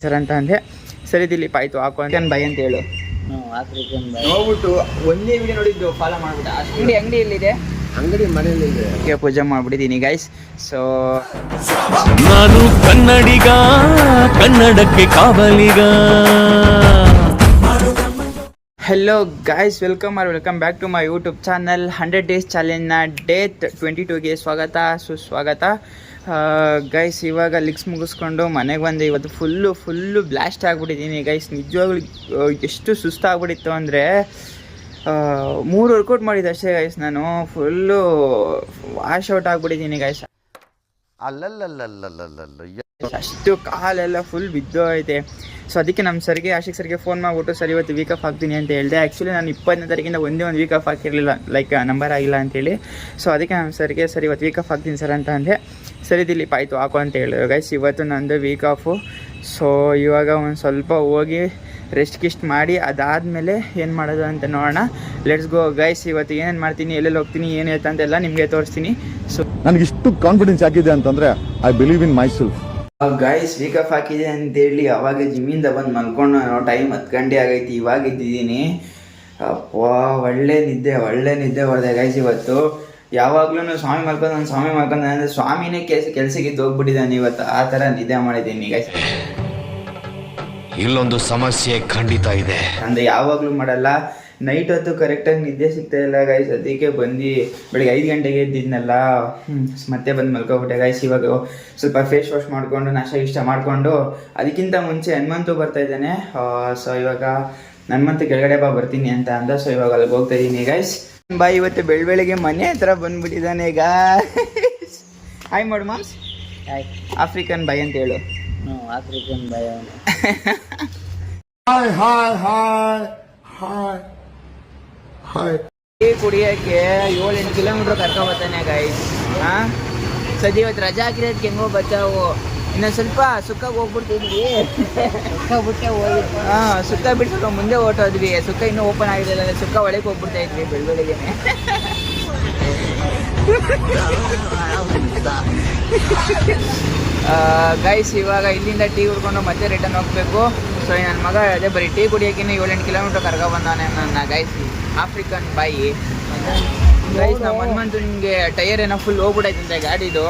Sir ಅಂತ ಅಂದೆ. ಸರಿ ದಿಲೀಪ್ ಆಯಿತು ಹಾಕು ಅಂತ ಬೈ ಅಂತ ಹೇಳು. ನೋಡ್ಬಿಟ್ಟು ಒಂದೇ ವಿಡಿಯೋ ನೋಡಿದ್ದು ಫಾಲೋ ಮಾಡ್ಬಿಟ್ಟು ಅಂಗಡಿ ಎಲ್ಲಿದೆ? ಅಂಗಡಿ ಮನೆಯಲ್ಲಿದೆ. ಪೂಜೆ ಮಾಡ್ಬಿಟ್ಟಿದ್ದೀನಿ ಗೈಸ್. ಸೊ ನಾನು ಕನ್ನಡಿಗ, ಕನ್ನಡಕ್ಕೆ ಕಾವಲಿಗ. Hello guys, welcome back to my YouTube channel. 100 days ಚಾಲೆಂಜ್ನ ಡೇ 22ಗೆ ಸುಸ್ವಾಗತ ಗೈಸ್. ಇವಾಗ ಲಿಕ್ಸ್ ಮುಗಿಸ್ಕೊಂಡು ಮನೆಗೆ ಬಂದೆ. ಇವತ್ತು ಫುಲ್ಲು ಬ್ಲಾಸ್ಟ್ ಆಗಿಬಿಟ್ಟಿದ್ದೀನಿ ಗೈಸ್. ನಿಜವಾಗ್ಲೂ ಎಷ್ಟು ಸುಸ್ತಾಗ್ಬಿಟ್ಟಿತ್ತು ಅಂದರೆ 3 ವರ್ಕೌಟ್ ಮಾಡಿದ್ದೆ ಅಷ್ಟೇ ಗೈಸ್. ನಾನು ಫುಲ್ಲು ವಾಶ್ ಔಟ್ ಆಗಿಬಿಟ್ಟಿದ್ದೀನಿ ಗೈಸ್. ಅಷ್ಟು ಕಾಲೆಲ್ಲ ಫುಲ್ ಬಿದ್ದೋಯ್ತೆ. ಸೊ ಅದಕ್ಕೆ ನಮ್ಮ ಸರ್ಗೆ ಆಶಿಕ್ ಸರ್ಗೆ ಫೋನ್ ಮಾಡಿಬಿಟ್ಟು ಸರ್ ಇವತ್ತು ವೀಕ್ ಆಫ್ ಆಗ್ತೀನಿ ಅಂತ ಹೇಳಿದೆ. ಆ್ಯಕ್ಚುಲಿ ನಾನು 20ನೇ ತಾರೀಕಿಂದ ಒಂದೇ ಒಂದು ವೀಕ್ ಆಫ್ ಹಾಕಿರಲಿಲ್ಲ, ಲೈಕ್ ನಂಬರ್ ಆಗಿಲ್ಲ ಅಂತೇಳಿ. ಸೊ ಅದಕ್ಕೆ ನಮ್ಮ ಸರ್ಗೆ ಸರ್ ಇವತ್ತು ವೀಕ್ ಆಫ್ ಆಗ್ತೀನಿ ಸರ್ ಅಂತ ಅಂದೆ. ಸರಿ ದಿಲೀಪ್ ಆಯಿತು ಹಾಕು ಅಂತ ಹೇಳಿದ್ರು ಗೈಸ್. ಇವತ್ತು ನಂದು ವೀಕ್ ಆಫು. ಸೊ ಇವಾಗ ಒಂದು ಸ್ವಲ್ಪ ಹೋಗಿ ರೆಸ್ಟ್ ಮಾಡಿ ಅದಾದಮೇಲೆ ಏನು ಮಾಡೋದು ಅಂತ ನೋಡೋಣ. Let's go guys. ಇವತ್ತು ಏನೇನು ಮಾಡ್ತೀನಿ, ಎಲ್ಲೆಲ್ಲಿ ಹೋಗ್ತೀನಿ, ಏನು ಅಂತೆಲ್ಲ ನಿಮಗೆ ತೋರಿಸ್ತೀನಿ. ಸೊ ನನಗಿಷ್ಟು ಕಾನ್ಫಿಡೆನ್ಸ್ ಆಗಿದೆ ಅಂತಂದರೆ I believe in myself. Guys week off ಹಾಕಿದೆ ಅಂತೇಳಿ ಅವಾಗ ಜಿಮ್ಮಿಂದ ಬಂದು ಮಲ್ಕೊಂಡು ಟೈಮ್ 10 ಗಂಟೆ ಆಗೈತಿ. ಇವಾಗ ಇದ್ದಿದ್ದೀನಿ. ಅಪ್ಪ ಒಳ್ಳೆ ನಿದ್ದೆ ಹೊಡೆದೆ ಗೈಸ್ ಇವತ್ತು. ಯಾವಾಗಲೂ ಸ್ವಾಮಿ ಮಲ್ಕೊಂಡು ಅಂದರೆ ಸ್ವಾಮಿನೇ ಕೆಲ್ಸಕ್ಕೆ ಹೋಗ್ಬಿಟ್ಟಿದ್ದಾನೆ ಇವತ್ತು. ಆ ಥರ ನಿದ್ದೆ ಮಾಡಿದ್ದೀನಿ ಗೈಸ್. ಇಲ್ಲೊಂದು ಸಮಸ್ಯೆ ಖಂಡಿತ ಇದೆ. ಅಂದರೆ ಯಾವಾಗಲೂ ಮಾಡಲ್ಲ, ನೈಟ್ ಹೊತ್ತು ಕರೆಕ್ಟಾಗಿ ನಿದ್ದೆ ಸಿಗ್ತಾ ಇಲ್ಲ ಗೈಸ್. ಅದಕ್ಕೆ ಬಂದು ಬೆಳಿಗ್ಗೆ 5 ಗಂಟೆಗೆ ಎದ್ದಿದ್ನಲ್ಲ, ಮತ್ತೆ ಬಂದು ಮಲ್ಕೊಬಿಟ್ಟೆ ಗೈಸ್. ಇವಾಗ ಸ್ವಲ್ಪ ಫೇಸ್ ವಾಶ್ ಮಾಡಿಕೊಂಡು ನಾಷ್ಟ ಮಾಡಿಕೊಂಡು, ಅದಕ್ಕಿಂತ ಮುಂಚೆ ಹನುಮಂತು ಬರ್ತಾ ಇದ್ದಾನೆ. ಸೊ ಇವಾಗ ಹನುಮಂತು ಕೆಳಗಡೆ ಬರ್ತೀನಿ ಅಂತ ಅಂದ. ಸೊ ಇವಾಗ ಅಲ್ಲಿಗೆ ಹೋಗ್ತಾ ಇದ್ದೀನಿ ಗೈಸ್. ಇವತ್ತು ಬೆಳಗ್ಗೆ ಮನೆ ಹತ್ರ ಬಂದ್ಬಿಟ್ಟಿದ್ದಾನೆ ಗೈಸ್. ಹಾಯ್ ಮಾಡು ಮಾಮ್ಸ್. ಆಫ್ರಿಕನ್ ಬಾಯ್ ಅಂತ ಹೇಳು. ಆಫ್ರಿಕನ್ ಬಾಯ್. ಟೀ ಕುಡಿಯೋಕ್ಕೆ 7-8 ಕಿಲೋಮೀಟ್ರ್ ಕರ್ಕೊಬರ್ತಾನೆ ಗೈಸ್. ಸದ್ಯ ಇವತ್ತು ರಜಾ ಹಾಕಿರೋದಕ್ಕೆ ಹೆಂಗೋ ಬಚಾವು. ಇನ್ನೊಂದು ಸ್ವಲ್ಪ ಸುಕ್ಕಾಗಿ ಹೋಗ್ಬಿಡ್ತಿದ್ವಿ. ಸುಕ್ಕ ಬಿಟ್ಟು ಸ್ವಲ್ಪ ಮುಂದೆ ಹೊರಟೋದ್ವಿ. ಸುಕ್ಕ ಇನ್ನೂ ಓಪನ್ ಆಗಿರಲಿಲ್ಲ, ಸುಕ್ಕ ಒಳಗೆ ಹೋಗ್ಬಿಡ್ತಾ ಇದ್ವಿ ಬೆಳಗ್ಗೆನೆ. ಗೈಸ್ ಇವಾಗ ಇಲ್ಲಿಂದ ಟೀ ಕುಡ್ಕೊಂಡು ಮತ್ತೆ ರಿಟರ್ನ್ ಹೋಗ್ಬೇಕು. ಸೊ ನನ್ನ ಮಗ ಅದೇ ಬರೀ ಟೀ ಕುಡಿಯೋಕೆ 7-8 ಕಿಲೋಮೀಟ್ರ್ ಕರ್ಕೊಬಂದಾನೆ ನನ್ನ ಗೈಸ್. ಆಫ್ರಿಕನ್ ಬಾಯಿ ಗೈಸ್. ನಮ್ಮ ಹನುಮಂತು ನಿಮಗೆ ಟೈರ್ ಏನೋ ಫುಲ್ ಹೋಗ್ಬಿಟ್ಟೈತಂತೆ ಗಾಡಿದು.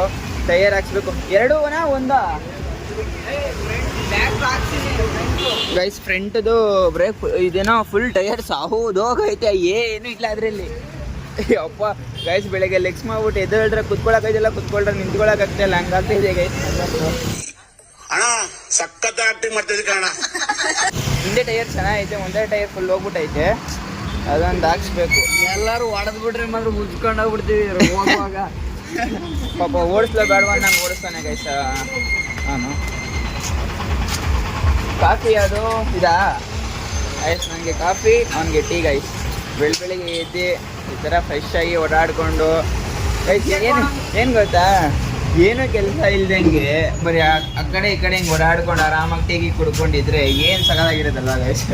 ಟೈರ್ ಹಾಕ್ಸ್ಬೇಕು. ಎರಡೂನಾ ಒಂದಾ ಗೈಸ್? ಫ್ರಂಟ್ದು ಬ್ರೇಕ್ ಇದೇನೋ ಫುಲ್ ಟೈರ್ ಸಾಹುದೋಗೈತೆ, ಏನು ಇಲ್ಲ ಅದರಲ್ಲಿ. ಅಪ್ಪ ಗೈಸ್ ಬೆಳಗ್ಗೆ ಲೆಗ್ಸ್ ಮಾಡ್ಬಿಟ್ಟು ಎದ್ದೇಳ್ರೆ ಕುತ್ಕೊಳಕೈತಿಲ್ಲ, ಕುತ್ಕೊಳ್ರೆ ನಿಂತ್ಕೊಳಕಾಗ್ತಿಲ್ಲ, ಹಂಗಾಗ್ತಿದೆ ಗೈಸ್. ಹಿಂದೆ ಟೈರ್ ಚೆನ್ನಾಗೈತೆ, ಒಂದೇ ಟೈರ್ ಫುಲ್ ಹೋಗ್ಬಿಟ್ಟೈತೆ. ಅದೊಂದು ಹಾಕ್ಸ್ಬೇಕು. ಎಲ್ಲರೂ ಹೊಡೆದ್ಬಿಟ್ರೆ ಮಾತ್ರ ಮುಚ್ಕೊಂಡು ಹೋಗ್ಬಿಡ್ತೀವಿ ಹೋಗುವಾಗ. ಪಾಪ ಓಡಿಸ್ಲೋ ಬೇಡವಾ ನಂಗೆ ಓಡಿಸ್ತಾನೆ ಗೈಸ್. ನಾನು ಕಾಫಿ ಅದು ಇದಾ ಗೈಸ್? ನನಗೆ ಕಾಫಿ, ಅವನಿಗೆ ಟೀ ಗೈಸ್. ಬೆಳಗ್ಗೆ ಎದ್ದು ಈ ಥರ ಫ್ರೆಶ್ ಆಗಿ ಓಡಾಡಿಕೊಂಡು ಗೈಸ್. ಏನು ಗೊತ್ತಾ, ಏನೂ ಕೆಲಸ ಇಲ್ದಂಗೆ ಬರೀ ಆ ಕಡೆ ಈ ಕಡೆ ಹಿಂಗೆ ಓಡಾಡ್ಕೊಂಡು ಆರಾಮಾಗಿ ಟೀಗಿ ಕುಡ್ಕೊಂಡಿದ್ರೆ ಏನು ಸಗದಾಗಿರೋದಲ್ವ ಗೈಸ್?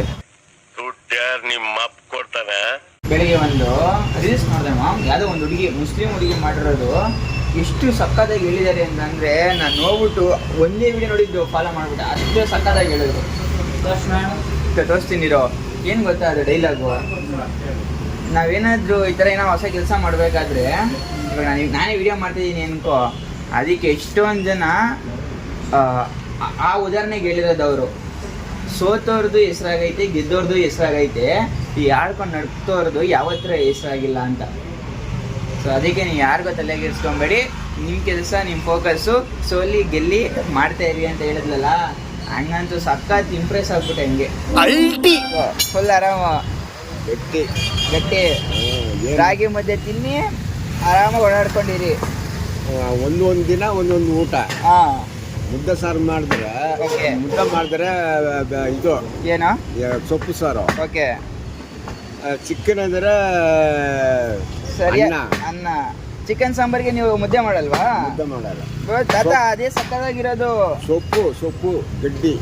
ಬೆಳಿಗ್ಗೆ ಒಂದು ರೀಲ್ಸ್ ನೋಡಿದೆ ಮಾಮ್, ಯಾವುದೋ ಒಂದು ಹುಡುಗಿ, ಮುಸ್ಲಿಂ ಹುಡುಗಿ ಮಾಡಿರೋದು. ಎಷ್ಟು ಸಕ್ಕತ್ತಾಗಿ ಹೇಳಿದ್ದಾರೆ ಅಂತಂದರೆ, ನಾನು ನೋಡ್ಬಿಟ್ಟು ಒಂದೇ ವಿಡಿಯೋ ನೋಡಿದ್ದು ಫಾಲೋ ಮಾಡಿಬಿಟ್ಟೆ. ಅಷ್ಟು ಸಕ್ಕತ್ತಾಗಿ ಹೇಳಿದ್ರು. ತೋರಿಸ್ತೀನಿರೋ. ಏನು ಗೊತ್ತಾ ಅದು ಡೈಲಾಗು? ನಾವೇನಾದರೂ ಈ ಥರ ಏನೋ ಹೊಸ ಕೆಲಸ ಮಾಡಬೇಕಾದ್ರೆ, ಇವಾಗ ನಾನೇ ವಿಡಿಯೋ ಮಾಡ್ತಿದ್ದೀನಿ ಅನ್ಕೋ, ಅದಕ್ಕೆ ಎಷ್ಟೊಂದು ಜನ ಆ ಉದಾಹರಣೆಗೆ ಹೇಳಿರೋದು ಅವರು. ಸೋತವ್ರದ್ದು ಹೆಸರಾಗೈತೆ, ಗೆದ್ದವ್ರದ್ದು ಹೆಸರಾಗೈತೆ, ಈ ಆಡ್ಕೊಂಡು ನಡ್ತೋರ್ದು ಯಾವತ್ತರ ಹೆಸರಾಗಿಲ್ಲ ಅಂತ. ಸೊ ಅದಕ್ಕೆ ನೀವು ಯಾರಿಗೋ ತಲೆಗೆಡ್ಸ್ಕೊಬೇಡಿ. ನಿಮ್ಮ ಕೆಲಸ, ನಿಮ್ಮ ಫೋಕಸ್ಸು, ಸೋಲಿ ಗೆಲ್ಲಿ ಮಾಡ್ತಾ ಇರಿ ಅಂತ ಹೇಳಿದ್ಲಲ್ಲ, ಹಂಗಂತೂ ಸಖತ್ ಇಂಪ್ರೆಸ್ ಆಗ್ಬಿಟ್ಟೆ. ಹಂಗೆ ಅಲ್ಟಿ ಫುಲ್ ಆರಾಮ ಗಟ್ಟಿ ರಾಗಿ ಮುದ್ದೆ ತಿನ್ನಿ ಆರಾಮಾಗಿ ಓಡಾಡ್ಕೊಂಡಿರಿ. ಒಂದೊಂದು ದಿನ ಒಂದೊಂದು ಊಟ. ಮುದ್ದೆ ಸಾರು ಮಾಡಿದ್ರೆ, ಮುದ್ದೆ ಮಾಡಿದ್ರೆ ಇದು ಏನೋ ಸೊಪ್ಪು ಸಾರು. ಓಕೆ. ಚಿಕನ್ ಅಂದರೆ ಸರಿ, ಅನ್ನ. ಚಿಕನ್ ಸಾಂಬಾರಿಗೆ ನೀವು ಮುದ್ದೆ ಮಾಡಲ್ವಾ? ಮುದ್ದೆ ಮಾಡಲ್ಲ ತಾತ, ಅದೇ ಸಕ್ಕದಾಗಿರೋದು. ಸೊಪ್ಪು ಗಟ್ಟಿ.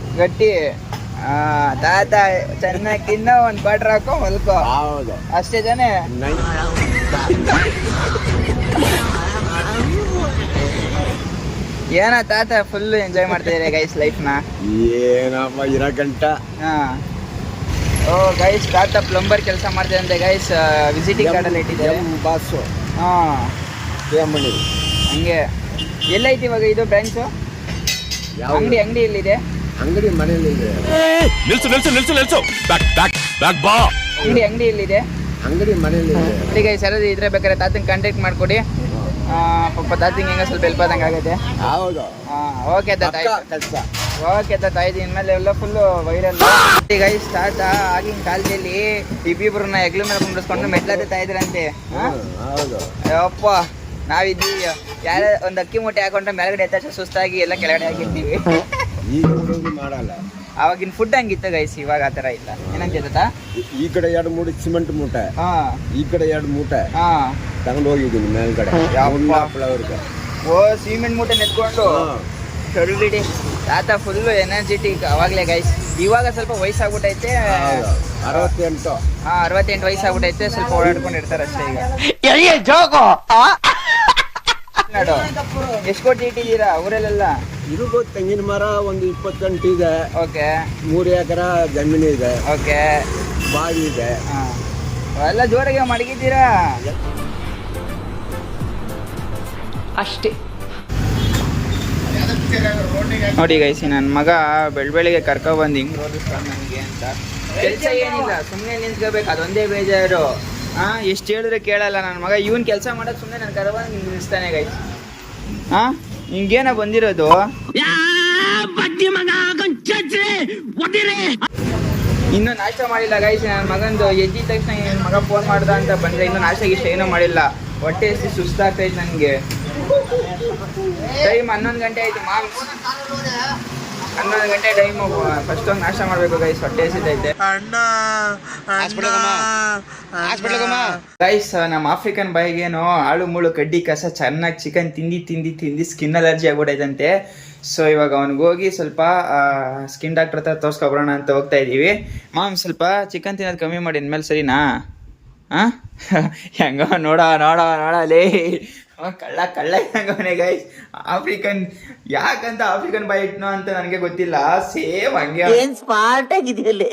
ತಾತ ಚೆನ್ನಾಗಿ ತಿನ್ನೋ, ಒಂದು ಬಟ್ರ್ ಹಾಕೋ ಮಲ್ಕೋ. ಹೌದು, ಅಷ್ಟೇ ತಾನೇ? ಏನ ತಾತ ಫುಲ್ ಎಂಜಾಯ್ ಮಾಡ್ತಾ ಇದ್ದಾರೆ ಗೈಸ್ ಲೈಫ್ನ. ಏನಪ್ಪ ಇರೋ ಗಂಟ. ಹಾಂ ಓ ಗೈಸ್ ತಾತ ಪ್ಲಂಬರ್ ಕೆಲಸ ಮಾಡ್ತಿದ್ದಂತೆ ಗೈಸ್, ವಿಸಿಟಿಂಗ್ ಕಾರ್ಡಲ್ಲಿ ಇಟ್ಟಿದ್ದಾರೆ. ಬಾಸು ಹಾಂ ದೇವಮಣಿ. ಹಂಗೆ ಎಲ್ಲೈತಿ ಇವಾಗ ಇದು ಬ್ರಾಂಚು? ಯಾವ ಅಂಗಡಿ ಎಲ್ಲಿದೆ? ಅಂಗಡಿ ಮನೇಲಿ ಇದೆ. ನಿಲ್ಸು ನಿಲ್ಸು ನಿಲ್ಸು ನಿಲ್ಸು ಬ್ಯಾಕ್ ಬ್ಯಾಕ್ ಬ್ಯಾಕ್ ಬಾ. ಅಂಗಡಿ ಎಲ್ಲಿದೆ? ಅಂಗಡಿ ಮನೇಲಿ ಇದೆ. ನೋಡಿ ಗೈಸ್ ಯಾರಾದ್ರು ಇದ್ರೆ ಬೇಕಾದ್ರೆ ತಾತಂಗೆ ಕಾಂಟ್ಯಾಕ್ಟ್ ಮಾಡ್ಕೊಡಿ. ಪಾಪ ತಾತಂಗೆ ಹೆಂಗ ಸ್ವಲ್ಪ ಹೆಲ್ಪ್ ಆದಂಗೆ ಆಗುತ್ತೆ. ಹೌದು. ಹಾಂ ಓಕೆ ತಾತ ಕೆಲಸ. ಓಕೆ ತಾತ ಆಯ್ತು. ಇನ್ಮೇಲೆ ಎಲ್ಲ ಫುಲ್ಲು ವೈರಲ್. ಗೈಸ್ ತಾತ ಆಗಿನ ಕಾಲದಲ್ಲಿ ಇಬ್ಬಿಬ್ರನ್ನ ಹೆಗ್ಲ ಮೇಲೆ ಕುಂಡಿಸ್ಕೊಂಡು ಮೆಟ್ಲತ್ತಾ ಇದ್ರಂತೆ. ಹೌದು. ಅಪ್ಪ ನಾವಿದ್ದೀವಿ ಯಾರ ಒಂದು ಅಕ್ಕಿ ಮೂಟೆ ಹಾಕೊಂಡ್ರೆ ಮೇಲ್ಗಡೆ ಎತ್ತ ಸುಸ್ತಾಗಿ ಎಲ್ಲ ಕೆಳಗಡೆ ಹಾಕಿರ್ತೀವಿ. ಈಗ ಮಾಡಲ್ಲ. ಅವಾಗಿನ ಫುಡ್ ಹಂಗಿತ್ತು ಗೈಸ್, ಇವಾಗ ಆ ಥರ ಇಲ್ಲ. ಏನಂತ ತಾತ? ಈ ಕಡೆ 2-3 ಸಿಮೆಂಟ್ ಮೂಟೆ, ಹಾಂ ಈ ಕಡೆ 2 ಮೂಟೆ ಹಾಂ ತಗೊಂಡು ಹೋಗಿದ್ದೀನಿ ಮೇಲ್ಗಡೆ. ಅವ್ರಿಗೆ ಓ ಸಿಮೆಂಟ್ ಮೂಟೆ ನೆತ್ಕೊಂಡು ಬಿಡಿ. ತಾತ ಫುಲ್ಲು ಎನರ್ಜೆಟಿಕ್ ಅವಾಗಲೇ ಗೈಸ್. ಇವಾಗ ಸ್ವಲ್ಪ ವಯಸ್ಸಾಗ್ಬಿಟ್ಟೈತೆ. 68. ಹಾಂ 68 ವಯಸ್ಸಾಗ್ಬಿಟ್ಟೈತೆ. ಸ್ವಲ್ಪ ಓಡಾಡ್ಕೊಂಡಿರ್ತಾರೆ ಅಷ್ಟೇ ಈಗ. ನೋಡು ಎಷ್ಟು ಕೋಟಿ ಇಟ್ಟಿದ್ದೀರಾ ಊರಲ್ಲೆಲ್ಲ? ಇರ್ಬೋದು. ತೆಂಗಿನ ಮರ ಒಂದು 20 ಗಂಟೆ ಇದೆ. ಓಕೆ 3 ಎಕರೆ ಜಮೀನು ಇದೆ. ಓಕೆ ಬಾವಿ ಇದೆ. ಹಾಂ ಎಲ್ಲ ಜೋರಾಗಿ ಮಡಗಿದ್ದೀರಾ ಅಷ್ಟೇ. ನೋಡಿ ಗೈಸಿ ನನ್ನ ಮಗ ಬೆಳಬೆಳಿಗ್ಗೆ ಕರ್ಕೊಬಂದು ಹಿಂಗೆ ರೋದಿಸ್ತಾನೆ ನನಗೆ ಅಂತ. ಕೆಲಸ ಏನಿಲ್ಲ, ಸುಮ್ಮನೆ ನಿಂತ್ಕೋಬೇಕು, ಅದೊಂದೇ ಬೇಜಾರು. ಹಾಂ ಎಷ್ಟು ಹೇಳಿದ್ರೆ ಕೇಳಲ್ಲ ನನ್ನ ಮಗ. ಇವನ್ ಕೆಲಸ ಮಾಡೋದು ಸುಮ್ಮನೆ ನನ್ನ ಕರ್ಬಂದು ನಿಲ್ಲಿಸ್ತಾನೆ ಗೈಸ್. ಹಾಂ ಹಿಂಗೇನ ಬಂದಿರೋದು? ಇನ್ನೂ ನಾಷ್ಟ ಮಾಡಿಲ್ಲ ಗೈಸ್ ನನ್ನ ಮಗಂದು. ಎದ್ದಿದ ತಕ್ಷಣ ನನ್ನ ಮಗ ಫೋನ್ ಮಾಡ್ದ ಅಂತ ಬಂದರೆ ಇನ್ನೂ ನಾಷ್ಟ ಗೀಷ್ಟ ಏನೂ ಮಾಡಿಲ್ಲ. ಹೊಟ್ಟೆ ಎಸಿ ಸುಸ್ತಾಗ್ತೈತೆ ನನಗೆ. ಟೈಮ್ 11 ಗಂಟೆ ಆಯ್ತು ಮಾಮ್ಸ್. 11 ಗಂಟೆ ಟೈಮು. ಫಸ್ಟ್ ಒಂದು ನಾಷ್ಟ ಮಾಡಬೇಕು ಗೈಸ್, ಹೊಟ್ಟೆ ಎಸಿತೈತೆ. ಗೈಸ್ ನಮ್ಮ ಆಫ್ರಿಕನ್ ಬಾಯಿಗೇನೋ ಆಳು ಮುಳು ಕಡ್ಡಿ ಕಸ ಚೆನ್ನಾಗಿ ಚಿಕನ್ ತಿಂದು ಸ್ಕಿನ್ ಅಲರ್ಜಿ ಆಗ್ಬಿಟ್ಟೈತಂತೆ. ಸೊ ಇವಾಗ ಅವ್ನಿಗೆ ಹೋಗಿ ಸ್ವಲ್ಪ ಸ್ಕಿನ್ ಡಾಕ್ಟರ್ ಹತ್ರ ತೋರಿಸ್ಕೊಬರೋಣ ಅಂತ ಹೋಗ್ತಾ ಇದ್ದೀವಿ. ಮಾಮ್ ಸ್ವಲ್ಪ ಚಿಕನ್ ತಿನ್ನೋದು ಕಮ್ಮಿ ಮಾಡಿ ಇನ್ಮೇಲೆ, ಸರಿನಾ? ಹಾಂ ಹೆಂಗ ನೋಡಲೇ ಕಳ್ಳ ಹೆಂಗವನೇ ಗೈಸ್. ಆಫ್ರಿಕನ್ ಯಾಕಂತ ಆಫ್ರಿಕನ್ ಬಾಯ್ ಇಟ್ನೋ ಅಂತ ನನಗೆ ಗೊತ್ತಿಲ್ಲ. ಸೇಮ್ ಹಂಗೆ ಏನ್ ಸ್ಮಾರ್ಟ್ ಆಗಿದೆಯಲ್ಲಿ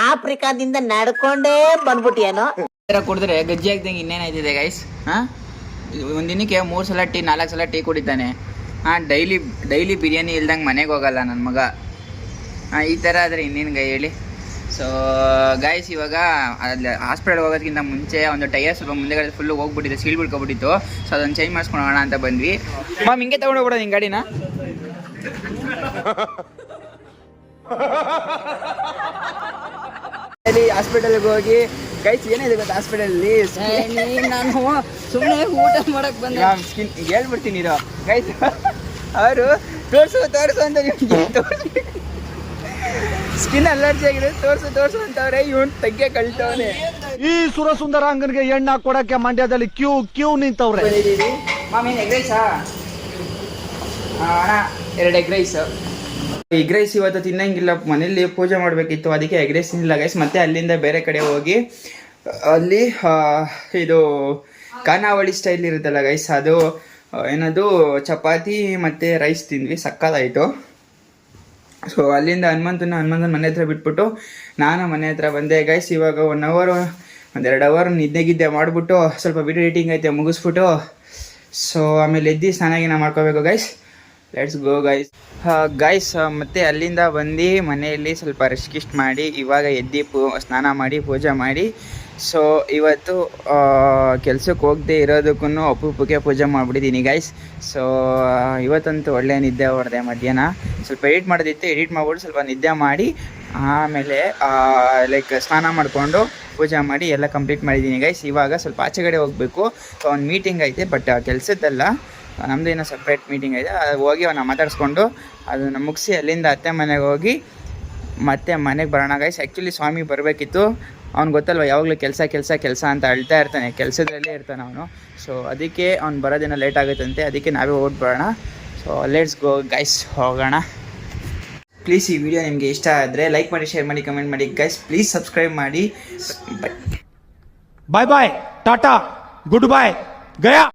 ಆಫ್ರಿಕಾದಿಂದ ನಡ್ಕೊಂಡೇ ಬಂದ್ಬಿಟ್ಟಿಯೇನೋ. ಕುಡಿದ್ರೆ ಗಜ್ಜಿ ಆಗ್ದಂಗೆ ಇನ್ನೇನಾಯ್ತಿದೆ ಗೈಸ್. ಹಾಂ ಒಂದಿನಕ್ಕೆ 3 ಸಲ ಟೀ 4 ಸಲ ಟೀ ಕುಡಿತಾನೆ. ಹಾಂ ಡೈಲಿ ಬಿರಿಯಾನಿ ಇಲ್ದಂಗೆ ಮನೆಗೆ ಹೋಗಲ್ಲ ನನ್ನ ಮಗ. ಹಾಂ ಈ ಥರ ಆದರೆ ಇನ್ನೇನು ಗೈ ಹೇಳಿ. ಸೊ ಗೈಸ್ ಇವಾಗ ಅಲ್ಲಿ ಹಾಸ್ಪಿಟಲ್ಗೆ ಹೋಗೋದಕ್ಕಿಂತ ಮುಂಚೆ ಒಂದು ಟೈರ್ ಸ್ವಲ್ಪ ಮುಂದೆಗಡೆ ಫುಲ್ಲು ಹೋಗ್ಬಿಟ್ಟಿದೆ, ಸೀಲ್ ಬಿಡ್ಕೊಬಿಟ್ಟಿತ್ತು. ಸೊ ಅದನ್ನು ಚೇಂಜ್ ಮಾಡಿಸ್ಕೊಳ್ಳೋಣ ಅಂತ ಬಂದ್ವಿ. ಮಾಮ್ ಹಿಂಗೆ ತೊಗೊಂಡೋಗ್ಬಿಡೋದು ನಿನ್ನ ಗಾಡಿನ. ಹಾಸ್ಪಿಟಲ್ಗೆ ಹೋಗಿ ಗೈಸ್ ಏನಿದೆ ಗೊತ್ತಾ ಹಾಸ್ಪಿಟಲಲ್ಲಿ? ನಾನು ಸುಮ್ಮನೆ ಊಟ ಮಾಡಕ್ ಬಂದೆ. ಸ್ಕಿನ್ ಹೇಳ್ಬಿಡ್ತೀನಿ ಇರೋ ಗೈಸ್. ಅವರು ತೋರಿಸು ಅಂತ ಸ್ಕಿನ್ ಅಲರ್ಜಿ ಆಗಿದೆ, ತೋರ್ಸು ಅಂತವ್ರೆ. ಇವನ್ ತಗ್ಗೆ ಕಳ್ತವನೆ. ಈ ಸುರಸುಂದರಾಂಗನಿಗೆ ಎಣ್ಣೆ ಕೊಡಕ್ಕೆ ಮಂಡ್ಯದಲ್ಲಿ ಕ್ಯೂ ನಿಂತವ್ರೆ. ಮಾಮಿ ಎಗ್ ರೈಸಾ? ಅಣ್ಣ 2 ಎಗ್ ರೈಸ್. ಎಗ್ ರೈಸ್ ಇವತ್ತು ತಿನ್ನಂಗಿಲ್ಲ, ಮನೇಲಿ ಪೂಜೆ ಮಾಡಬೇಕಿತ್ತು, ಅದಕ್ಕೆ ಎಗ್ ರೈಸ್ ತಿನ್ನಿಲ್ಲ ಗೈಸ್. ಮತ್ತೆ ಅಲ್ಲಿಂದ ಬೇರೆ ಕಡೆ ಹೋಗಿ ಅಲ್ಲಿ ಇದು ಖಾನಾವಳಿ ಸ್ಟೈಲ್ ಇರುತ್ತಲ್ಲ ಗೈಸ್, ಅದು ಏನದು ಚಪಾತಿ ಮತ್ತು ರೈಸ್ ತಿಂದ್ವಿ, ಸಕ್ಕತ್ತಾಯಿತು. ಸೊ ಅಲ್ಲಿಂದ ಹನುಮಂತನ ಮನೆ ಹತ್ರ ಬಿಟ್ಬಿಟ್ಟು ನಾನು ಮನೆ ಹತ್ರ ಬಂದೆ ಗೈಸ್. ಇವಾಗ 1 ಅವರ್ 1-2 ಅವರ್ ನಿದ್ದೆ ಮಾಡಿಬಿಟ್ಟು ಸ್ವಲ್ಪ ವಿಡಿಯೋ ಎಡಿಟಿಂಗ್ ಐತೆ ಮುಗಿಸ್ಬಿಟ್ಟು, ಸೊ ಆಮೇಲೆ ಎದ್ದು ಸ್ನಾನ ಮಾಡ್ಕೋಬೇಕು ಗೈಸ್. Let's go guys. ಮತ್ತೆ ಅಲ್ಲಿಂದ ಬಂದು ಮನೆಯಲ್ಲಿ ಸ್ವಲ್ಪ ರೆಸ್ಟ್ ಮಾಡಿ ಇವಾಗ ಎದ್ದು ಸ್ನಾನ ಮಾಡಿ ಪೂಜೆ ಮಾಡಿ, ಸೊ ಇವತ್ತು ಕೆಲ್ಸಕ್ಕೆ ಹೋಗದೆ ಇರೋದಕ್ಕೂ ಅಪರೂಪಕ್ಕೆ ಪೂಜೆ ಮಾಡಿಬಿಟ್ಟಿದ್ದೀನಿ ಗೈಸ್. ಸೊ ಇವತ್ತಂತೂ ಒಳ್ಳೆ ನಿದ್ದೆ ಹೊಡೆದೆ. ಮಧ್ಯಾಹ್ನ ಸ್ವಲ್ಪ ಎಡಿಟ್ ಮಾಡೋದಿತ್ತು, ಎಡಿಟ್ ಮಾಡಿಬಿಟ್ಟು ಸ್ವಲ್ಪ ನಿದ್ದೆ ಮಾಡಿ ಆಮೇಲೆ ಲೈಕ್ ಸ್ನಾನ ಮಾಡಿಕೊಂಡು ಪೂಜೆ ಮಾಡಿ ಎಲ್ಲ ಕಂಪ್ಲೀಟ್ ಮಾಡಿದ್ದೀನಿ ಗೈಸ್. ಇವಾಗ ಸ್ವಲ್ಪ ಆಚೆ ಕಡೆ ಹೋಗಬೇಕು, ಒಂದು ಮೀಟಿಂಗ್ ಐತೆ, ಬಟ್ ಕೆಲಸದ್ದಲ್ಲ, ನಮ್ಮದು ಏನೋ ಸಪ್ರೇಟ್ ಮೀಟಿಂಗ್ ಐತೆ. ಅದು ಹೋಗಿ ಅವನ್ನ ಮಾತಾಡಿಸ್ಕೊಂಡು ಅದನ್ನು ಮುಗಿಸಿ ಅಲ್ಲಿಂದ ಅತ್ತೆ ಮನೆಗೆ ಹೋಗಿ ಮತ್ತೆ ಮನೆಗೆ ಬರೋಣ ಗೈಸ್. ಆ್ಯಕ್ಚುಲಿ ಸ್ವಾಮಿ ಬರಬೇಕಿತ್ತು, ಅವ್ನು ಗೊತ್ತಲ್ವ ಯಾವಾಗಲೂ ಕೆಲಸ ಅಂತ ಅಳ್ತಾ ಇರ್ತಾನೆ, ಕೆಲಸದಲ್ಲೇ ಇರ್ತಾನೆ ಅವನು. ಸೊ ಅದಕ್ಕೆ ಅವ್ನು ಬರೋದೇನೋ ಲೇಟ್ ಆಗುತ್ತಂತೆ, ಅದಕ್ಕೆ ನಾವೇ ಓಡ್ಬರೋಣ. ಸೊ ಲೆಟ್ಸ್ ಗೋ ಗೈಸ್, ಹೋಗೋಣ. ಪ್ಲೀಸ್ ಈ ವಿಡಿಯೋ ನಿಮಗೆ ಇಷ್ಟ ಆದರೆ ಲೈಕ್ ಮಾಡಿ, ಶೇರ್ ಮಾಡಿ, ಕಮೆಂಟ್ ಮಾಡಿ ಗೈಸ್. ಪ್ಲೀಸ್ ಸಬ್ಸ್ಕ್ರೈಬ್ ಮಾಡಿ. ಬಾಯ್ ಬಾಯ್, ಟಾಟಾ, ಗುಡ್ ಬಾಯ್, ಗಯಾ.